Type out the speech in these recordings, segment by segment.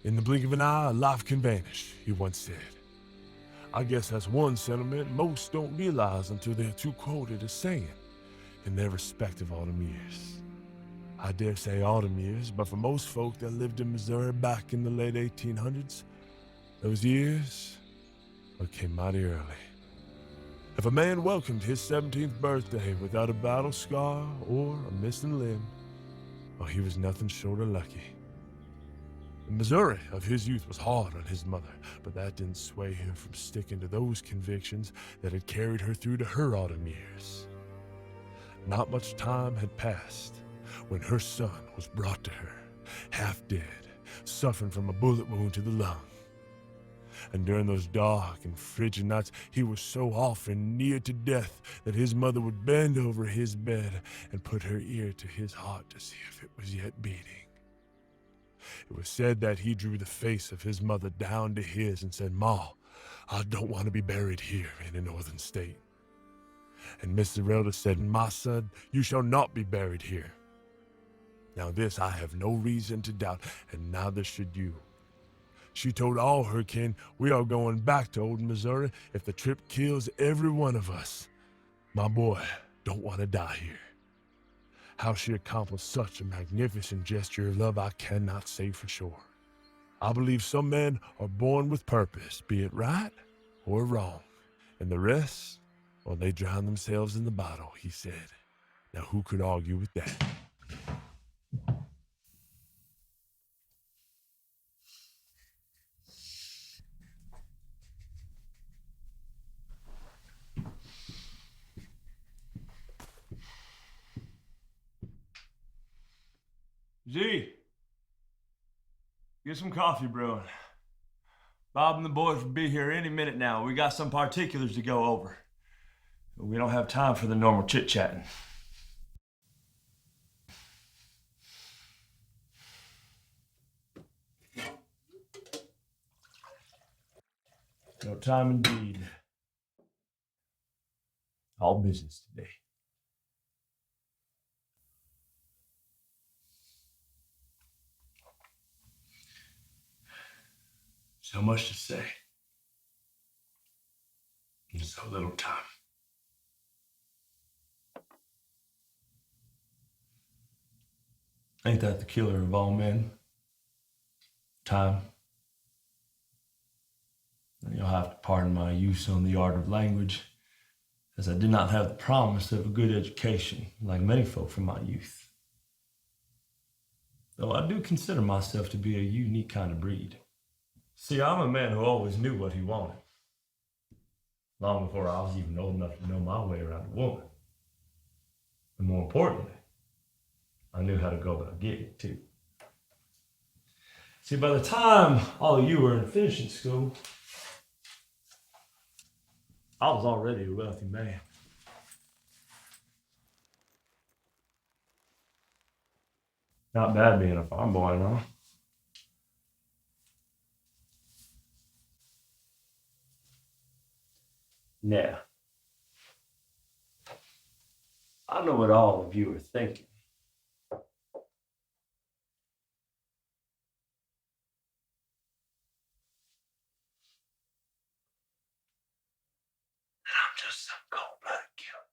In the blink of an eye, a life can vanish, he once said. I guess that's one sentiment most don't realize until they're too quoted as saying in their respective autumn years. I dare say autumn years, but for most folk that lived in Missouri back in the late 1800s, those years came mighty early. If a man welcomed his 17th birthday without a battle scar or a missing limb, well, he was nothing short of lucky. The Missouri of his youth was hard on his mother, but that didn't sway him from sticking to those convictions that had carried her through to her autumn years. Not much time had passed when her son was brought to her, half dead, suffering from a bullet wound to the lung. And during those dark and frigid nights, he was so often near to death that his mother would bend over his bed and put her ear to his heart to see if it was yet beating. It was said that he drew the face of his mother down to his and said, "Ma, I don't want to be buried here in a northern state." And Mr. Relda said, "My son, you shall not be buried here." Now this I have no reason to doubt, and neither should you. She told all her kin, "We are going back to old Missouri if the trip kills every one of us. My boy don't want to die here." How she accomplished such a magnificent gesture of love I cannot say for sure. I believe some men are born with purpose, be it right or wrong, and the rest, well, they drown themselves in the bottle, he said. Now who could argue with that? G, get some coffee brewing. Bob and the boys will be here any minute now. We got some particulars to go over. We don't have time for the normal chit-chatting. No time indeed. All business today. So much to say. And so little time. Ain't that the killer of all men? Time. And you'll have to pardon my use on the art of language, as I did not have the promise of a good education, like many folk from my youth. Though I do consider myself to be a unique kind of breed. See, I'm a man who always knew what he wanted, long before I was even old enough to know my way around a woman. And more importantly, I knew how to go about getting it too. See, by the time all of you were in finishing school, I was already a wealthy man. Not bad being a farm boy and all. Now, I know what all of you are thinking. I'm just some cold-blooded killer.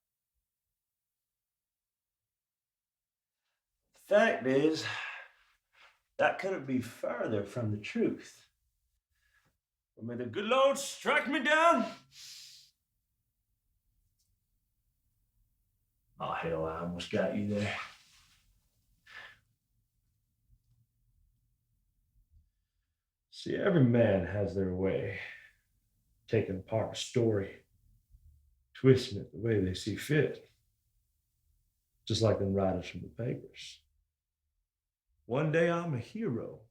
The fact is, that couldn't be further from the truth. But may the good Lord strike me down. Oh, hell, I almost got you there. See, every man has their way, taking apart a story, twisting it the way they see fit, just like them writers from the papers. One day I'm a hero,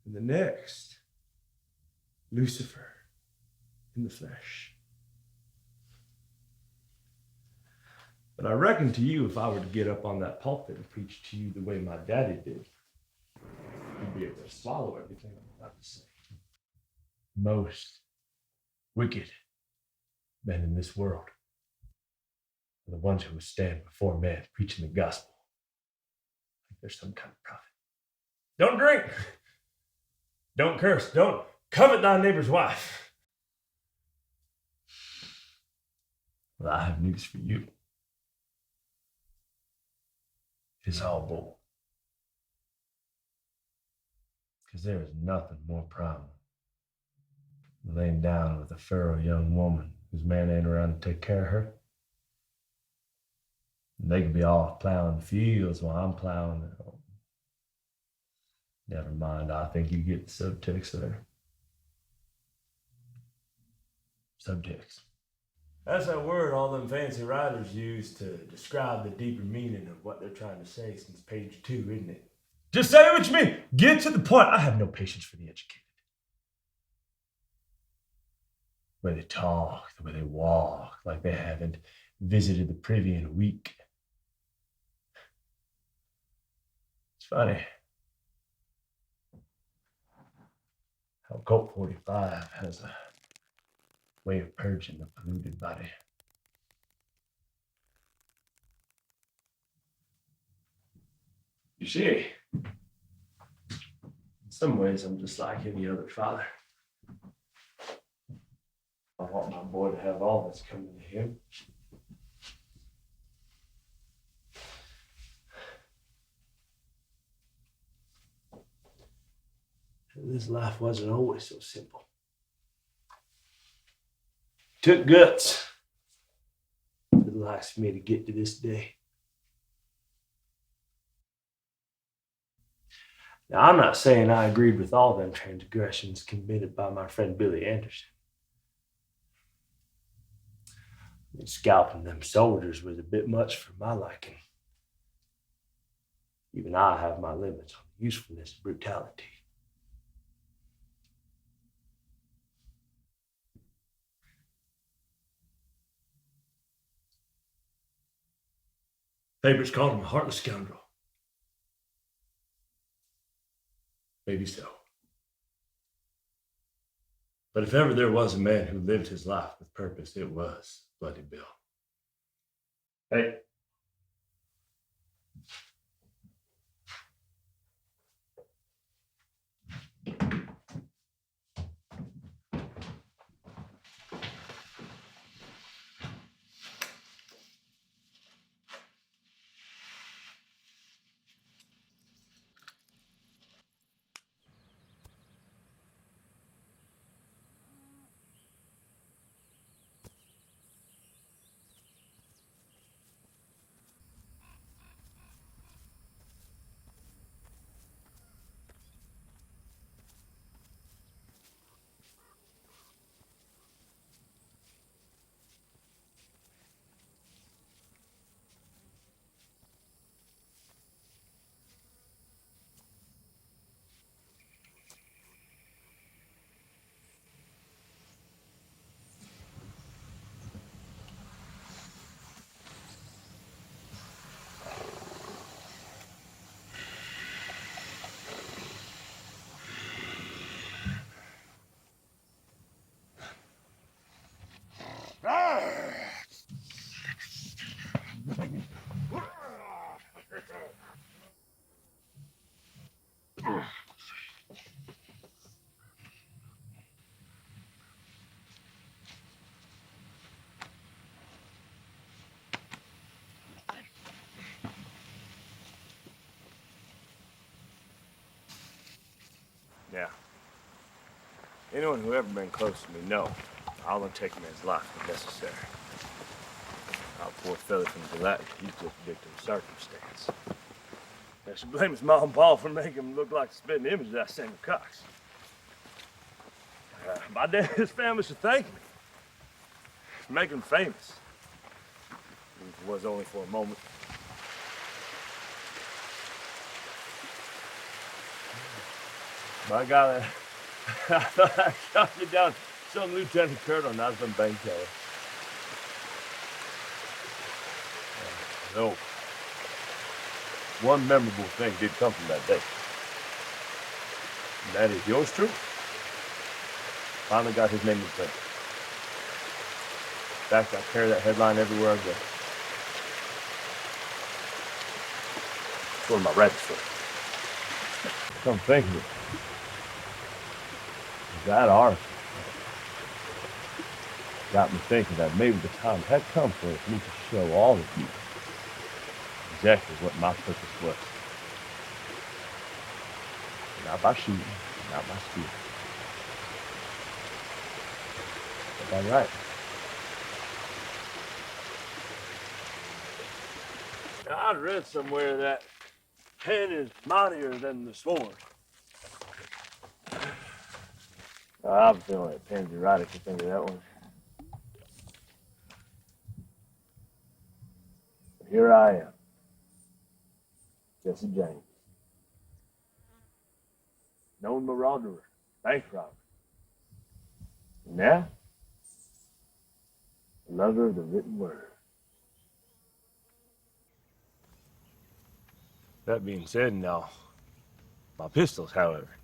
and the next, Lucifer in the flesh. But I reckon to you, if I were to get up on that pulpit and preach to you the way my daddy did, you'd be able to swallow everything I'm about to say. Most wicked men in this world are the ones who would stand before man preaching the gospel like they're some kind of prophet. Don't drink! Don't curse. Don't covet thy neighbor's wife. Well, I have news for you. It's all bull. Because there is nothing more primal than laying down with a feral young woman whose man ain't around to take care of her. And they could be off plowing the fields while I'm plowing at home. Never mind, I think you get the subtext there. Subtext. That's that word all them fancy writers use to describe the deeper meaning of what they're trying to say since page 2, isn't it? Just say what you mean. Get to the point. I have no patience for the educated. The way they talk, the way they walk, like they haven't visited the privy in a week. It's funny how Colt 45 has a way of purging the polluted body. You see, in some ways, I'm just like any other father. I want my boy to have all that's coming to him. This life wasn't always so simple. It took guts for the likes of me to get to this day. Now, I'm not saying I agreed with all them transgressions committed by my friend Billy Anderson. I mean, scalping them soldiers was a bit much for my liking. Even I have my limits on the usefulness of brutality. Papers called him a heartless scoundrel. Maybe so. But if ever there was a man who lived his life with purpose, it was Bloody Bill. Hey. Yeah. Anyone who ever been close to me know I'll take a man's life if necessary. Our poor fella from Brutality, he's just a victim of circumstance. I should blame his mom and pa for making him look like the spitting image of that Samuel Cox. My dad and his family should thank me for making him famous. It was only for a moment. By golly, I thought I shot you down some lieutenant colonel, not some bank teller. No. One memorable thing did come from that day. And that is yours truly. Finally got his name in print. In fact, I carry that headline everywhere I go. It's one of my rabbits for. Come think of it. That article got me thinking that maybe the time had come for me to show all of you exactly what my purpose was. Not by shooting, not by spear, but by writing. Now, I'd read somewhere that pen is mightier than the sword. I'm feeling like pen's erotic to think of that one. But here I am, Jesse James, known marauder, bank robber. And now, a lover of the written word. That being said, now, my pistols, however,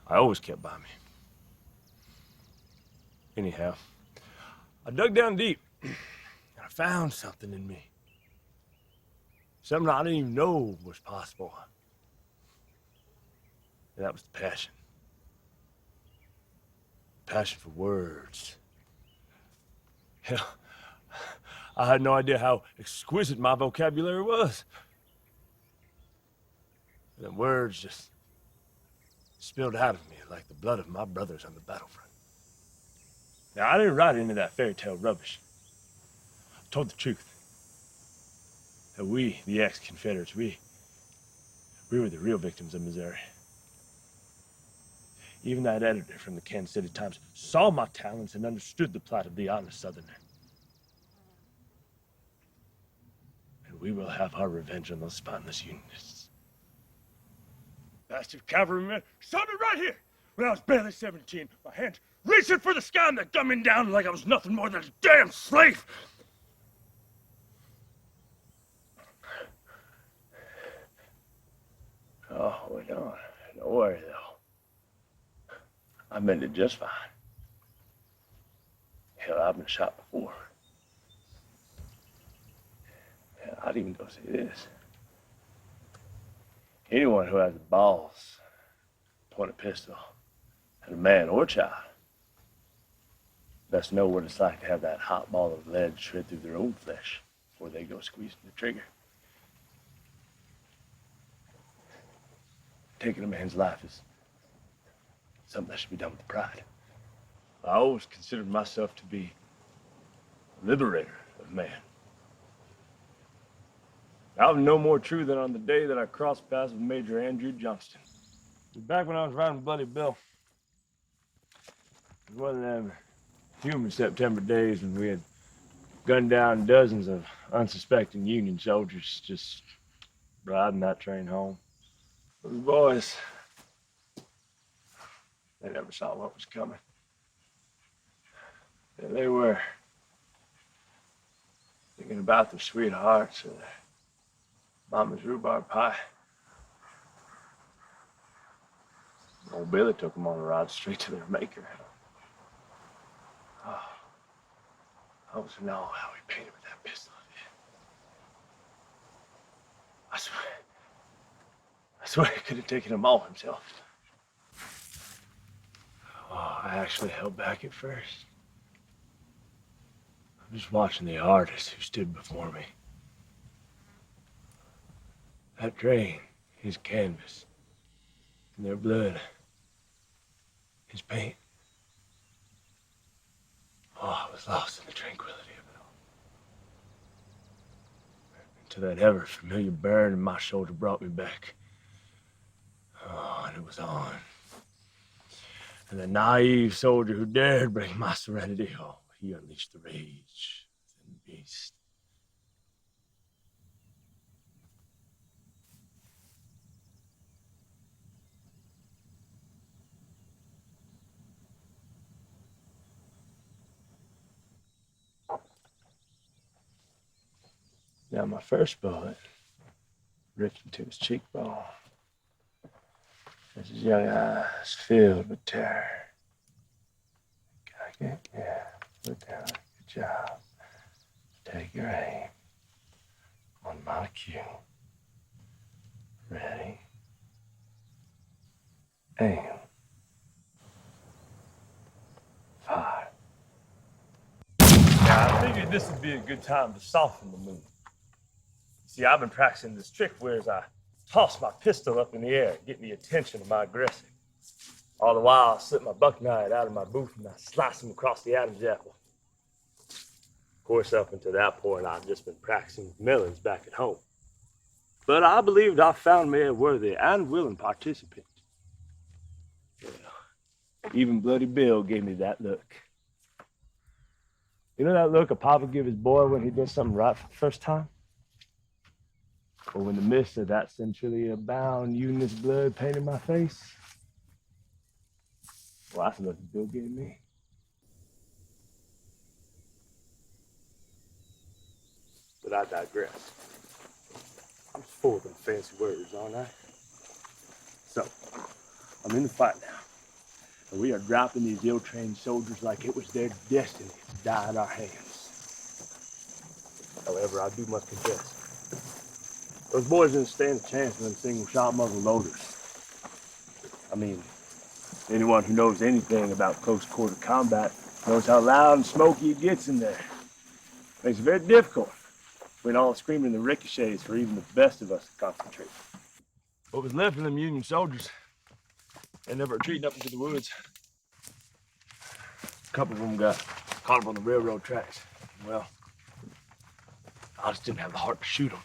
I always kept by me. Anyhow, I dug down deep, and I found something in me. Something I didn't even know was possible. And that was the passion. Passion for words. Hell, I had no idea how exquisite my vocabulary was. And the words just spilled out of me like the blood of my brothers on the battlefront. Now, I didn't write into that fairy tale rubbish. I told the truth. That we, the ex-Confederates, we were the real victims of Missouri. Even that editor from the Kansas City Times saw my talents and understood the plight of the honest Southerner. And we will have our revenge on those spineless Unionists. Bastard cavalrymen shot me right here when I was barely 17. My hands reaching for the sky and they're gumming down like I was nothing more than a damn slave. Oh, wait on. Don't worry, though. I meant it just fine. Hell, I've been shot before. Hell, I'd even go say this. Anyone who has the balls, point a pistol at a man or child, best know what it's like to have that hot ball of lead shred through their own flesh before they go squeezing the trigger. Taking a man's life is something that should be done with pride. I always considered myself to be a liberator of man. That was no more true than on the day that I crossed paths with Major Andrew Johnston. Back when I was riding Bloody Bill. It was one of them humid September days when we had gunned down dozens of unsuspecting Union soldiers just riding that train home. Those boys, they never saw what was coming. There they were, thinking about their sweethearts or their mama's rhubarb pie. Old Billy took them on a ride straight to their maker. Oh, I was in awe how he painted with that pistol. I swear he could have taken them all himself. Oh, I actually held back at first. I'm just watching the artist who stood before me. That train, his canvas, and their blood, his paint. Oh, I was lost in the tranquility of it all. Until that ever familiar burn in my shoulder brought me back. Oh, and it was on. And the naive soldier who dared break my serenity, oh, he unleashed the rage within the beast. Now, my first bullet ripped into his cheekbone as his young eyes filled with terror. Yeah, look down. Good job. Take your aim on my cue. Ready? Aim. figured this would be a good time to soften the mood. See, I've been practicing this trick where I toss my pistol up in the air, get the attention of my aggressor. All the while, I slip my buck knife out of my boot and I slice him across the Adam's apple. Of course, up until that point, I've just been practicing with melons back at home. But I believed I found me a worthy and willing participant. Well, even Bloody Bill gave me that look. You know that look a papa give his boy when he does something right for the first time? Or when the mist of that centrally abound Eunice blood painted my face? Well, that's the look Bill gave me. But I digress. I'm full of them fancy words, aren't I? So, I'm in the fight now. And we are dropping these ill-trained soldiers like it was their destiny to die at our hands. However, I do must confess, those boys didn't stand a chance with them single-shot muzzle loaders. I mean, anyone who knows anything about close-quarter combat knows how loud and smoky it gets in there. Makes it very difficult when all screaming the ricochets for even the best of us to concentrate. What was left of them Union soldiers ended up retreating up into the woods. A couple of them got caught up on the railroad tracks. Well, I just didn't have the heart to shoot them.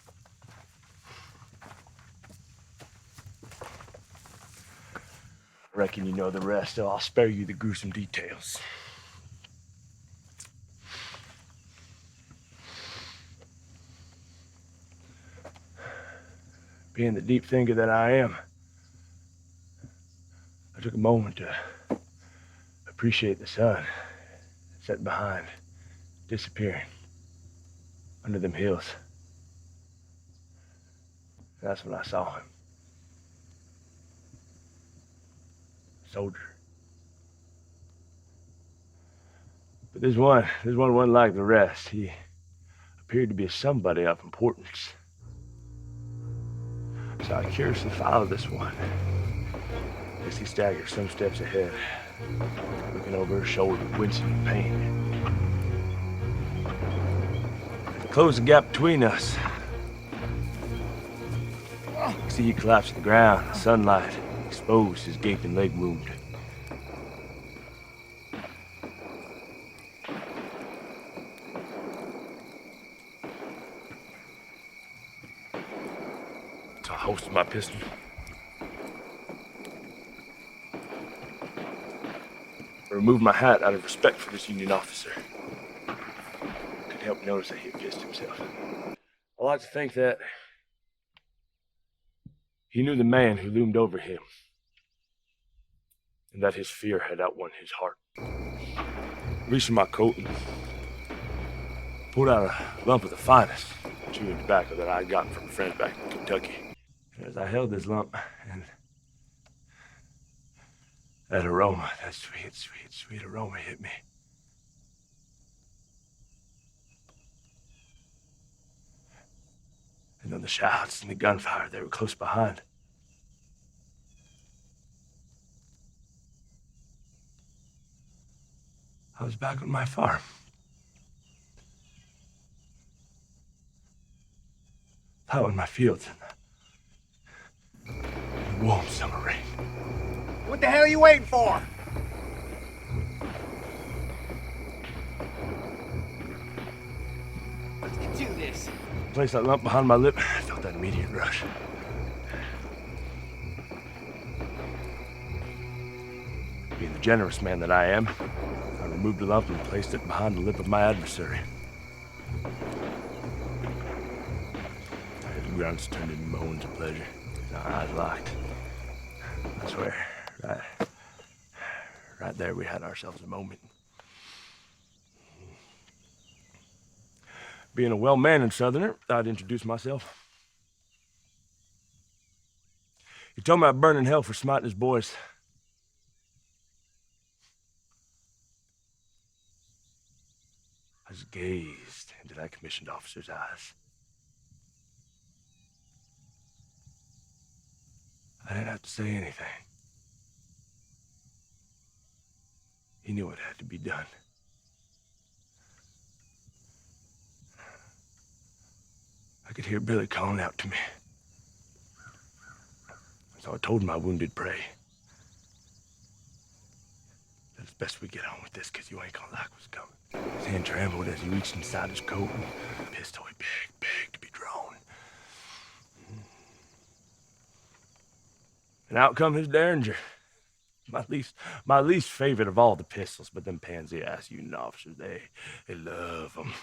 I reckon you know the rest, so I'll spare you the gruesome details. Being the deep thinker that I am, I took a moment to appreciate the sun set behind, disappearing under them hills. That's when I saw him. Soldier. But this one wasn't like the rest. He appeared to be somebody of importance. So I curiously followed this one as he staggered some steps ahead, looking over his shoulder, wincing in pain. To close the gap between us, I see he collapsed to the ground. The sunlight exposed his gaping leg wound. So I holstered my pistol. I removed my hat out of respect for this Union officer. Couldn't help notice that he had pissed himself. I like to think that he knew the man who loomed over him, and that his fear had outwon his heart. I reached in my coat and pulled out a lump of the finest chewing tobacco that I had gotten from a friend back in Kentucky. And as I held this lump, and that aroma, that sweet, sweet, sweet aroma hit me. And then the shouts and the gunfire, they were close behind. I was back on my farm. Out in my fields in the warm summer rain. What the hell are you waiting for? Let's get to this. I placed that lump behind my lip. I felt that immediate rush. Being the generous man that I am, I removed the lump and placed it behind the lip of my adversary. The grounds turned into moans of pleasure. Our eyes locked. I swear, right there we had ourselves a moment. Being a well-mannered Southerner, I'd introduce myself. He told me I'd burn in hell for smiting his boys. I just gazed into that commissioned officer's eyes. I didn't have to say anything. He knew it had to be done. I could hear Billy calling out to me. So I told my wounded prey that it's best we get on with this, because you ain't gonna like what's coming. His hand trembled as he reached inside his coat, and the pistol he begged to be drawn. And out come his Derringer. My least favorite of all the pistols, but them pansy-ass Union officers, they love them.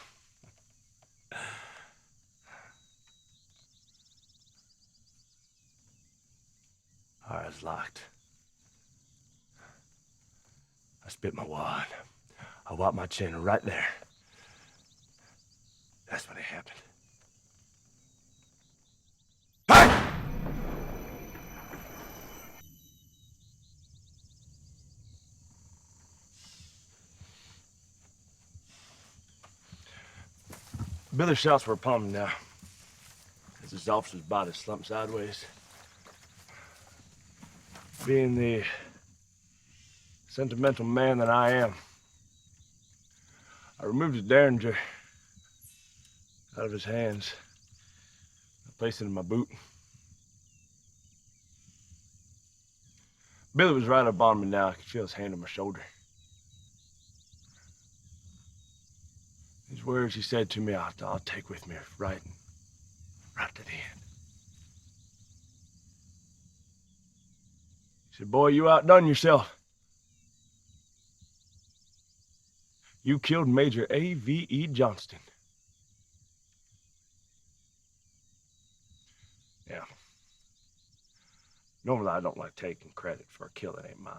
Our eyes locked. I spit my wad. I whopped my chin, and right there, that's when it happened. Bang! Billy's shots were upon me now, as his officer's body slumped sideways. Being the sentimental man that I am, I removed his Derringer out of his hands. I placed it in my boot. Billy was right up on me now. I could feel his hand on my shoulder. These words he said to me, I'll take with me right to the end. He said, "Boy, you outdone yourself. You killed Major A.V.E. Johnston." Yeah. Normally, I don't like taking credit for a kill that ain't mine.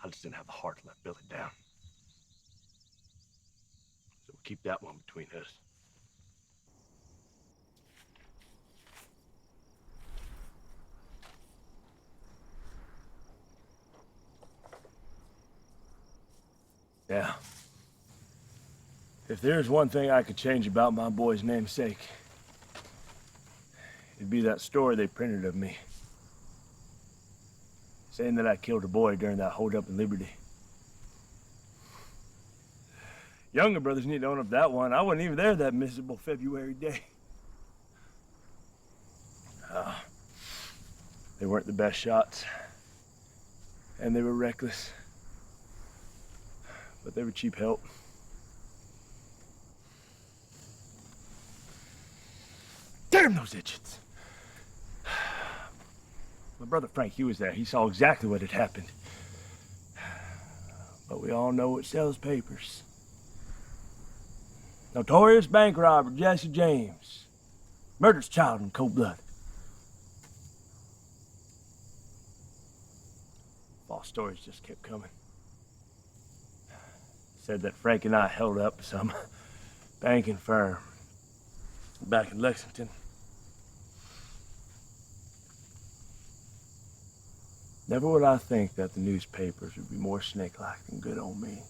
I just didn't have the heart to let Billy down. So we'll keep that one between us. Yeah. If there's one thing I could change about my boy's namesake, it'd be that story they printed of me, saying that I killed a boy during that hold-up in Liberty. Younger brothers need to own up that one. I wasn't even there that miserable February day. They weren't the best shots, and they were reckless, but they were cheap help. Damn those idiots! My brother Frank, he was there. He saw exactly what had happened. But we all know what sells papers. Notorious bank robber Jesse James murders child in cold blood. False stories just kept coming. Said that Frank and I held up some banking firm back in Lexington. Never would I think that the newspapers would be more snake-like than good on me.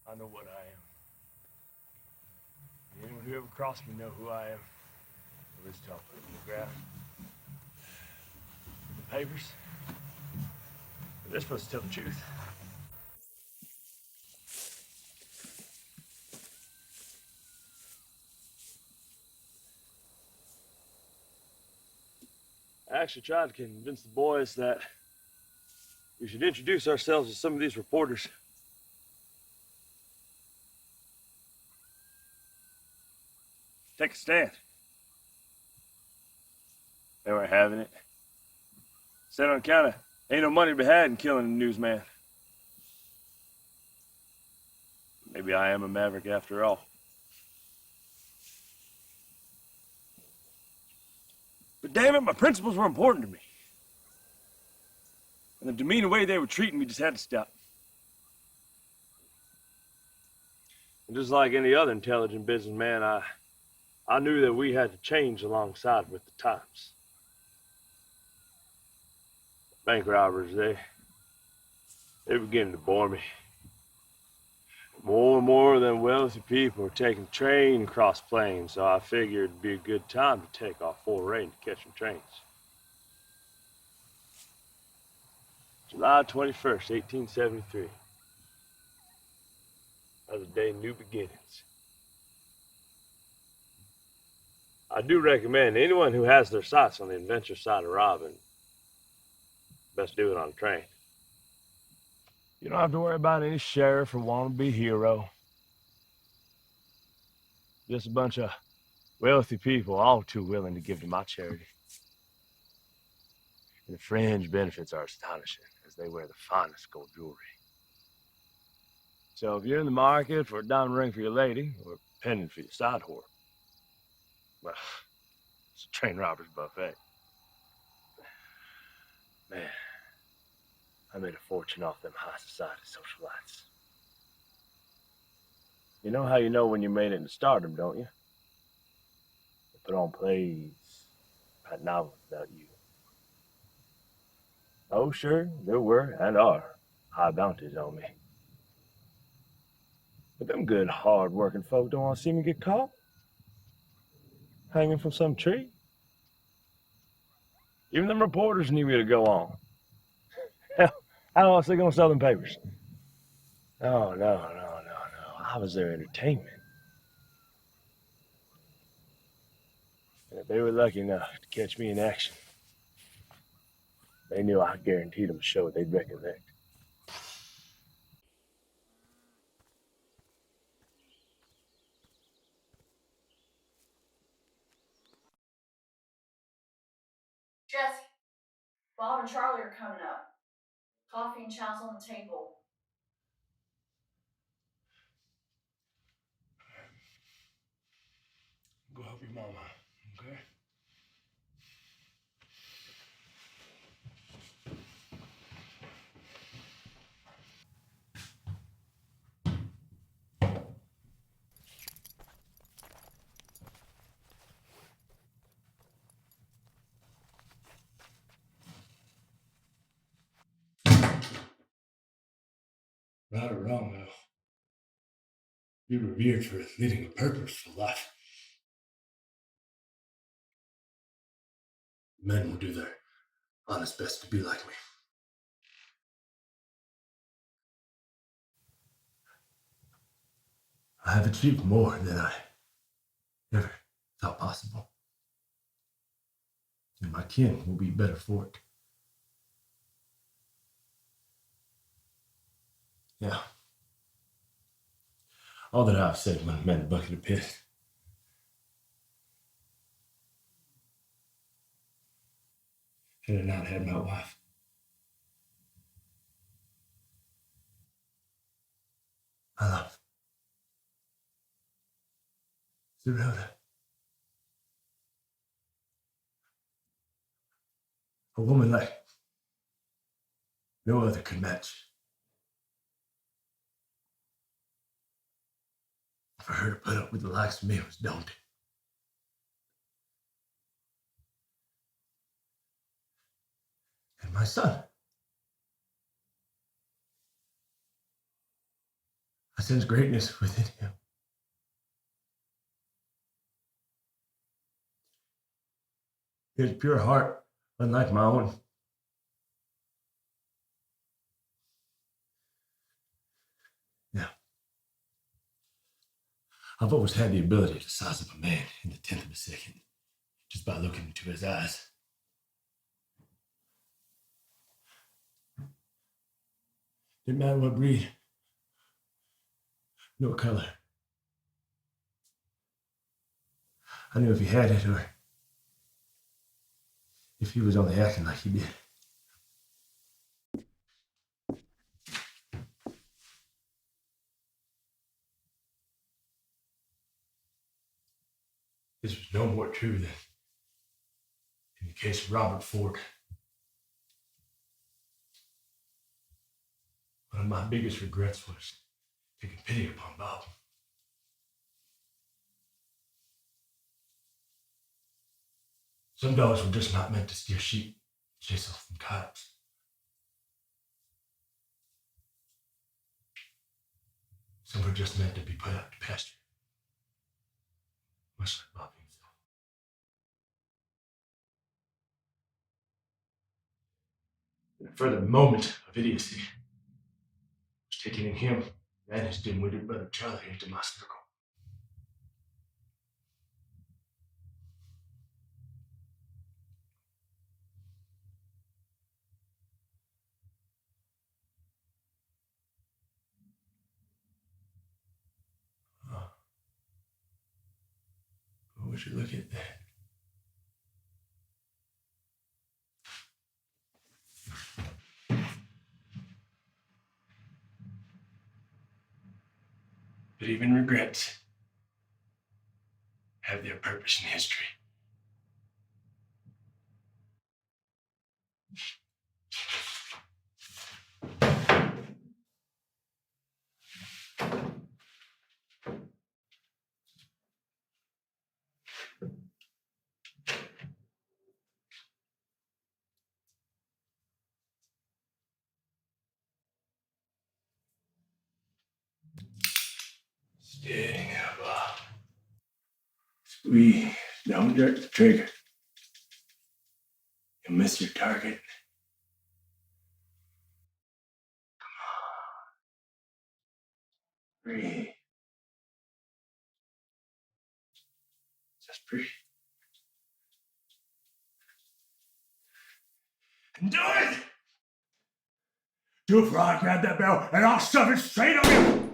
I know what I am. Anyone who ever crossed me know who I am. The Ridge-top photograph. The papers. They're supposed to tell the truth. I actually tried to convince the boys that we should introduce ourselves to some of these reporters. Take a stand. They weren't having it. Said on account of ain't no money to be had in killing a newsman. Maybe I am a maverick after all. But damn it, my principles were important to me. And the demeaning way they were treating me just had to stop. And just like any other intelligent businessman, I knew that we had to change alongside with the times. Bank robbers, they were beginning to bore me. More and more of them wealthy people are taking train across plains, so I figured it'd be a good time to take off foray to catch some trains. July 21st, 1873. Another day, new beginnings. I do recommend anyone who has their sights on the adventure side of robbing, best do it on a train. You don't have to worry about any sheriff or wannabe hero. Just a bunch of wealthy people, all too willing to give to my charity. And the fringe benefits are astonishing, as they wear the finest gold jewelry. So if you're in the market for a diamond ring for your lady, or a pendant for your side whore, well, it's a train robber's buffet. Man, I made a fortune off them high society socialites. You know how you know when you made it in stardom, don't you? They put on plays, write novels about you. Oh, sure, there were and are high bounties on me. But them good, hard-working folk don't want to see me get caught. Hanging from some tree. Even them reporters need me to go on. Hell, how else are they going to sell them papers? Oh, no. I was their entertainment. And if they were lucky enough to catch me in action, they knew I guaranteed them a show they'd recollect. Jesse, Bob and Charlie are coming up. Coffee and chow's on the table. Go help your mama, okay? Right or wrong, though, you're revered for leading a purposeful life. Men will do their honest best to be like me. I have achieved more than I ever thought possible. And my kin will be better for it. Yeah. All that I've said when I met a bucket of piss. Had I not had my wife. I love Zerona. A woman like no other could match. For her to put up with the likes of me was daunting. And my son. I sense greatness within him. He has a pure heart, unlike my own. Yeah. I've always had the ability to size up a man in the 10th of a second, just by looking into his eyes. Didn't matter what breed, nor color. I knew if he had it, or if he was only acting like he did. This was no more true than in the case of Robert Ford. One of my biggest regrets was taking pity upon Bob. Some dogs were just not meant to steer sheep, chase off from coyotes. Some are just meant to be put out to pasture. Much like Bob himself. In a further moment of idiocy, was taking in him and his dim-witted brother Charlie into my circle. But would you look at that? But even regrets have their purpose in history. Steady now, Bob. Squeeze. Don't jerk the trigger. You'll miss your target. Breathe. Just breathe. And do it! Do it, for I grab that bell and I'll shove it straight up you!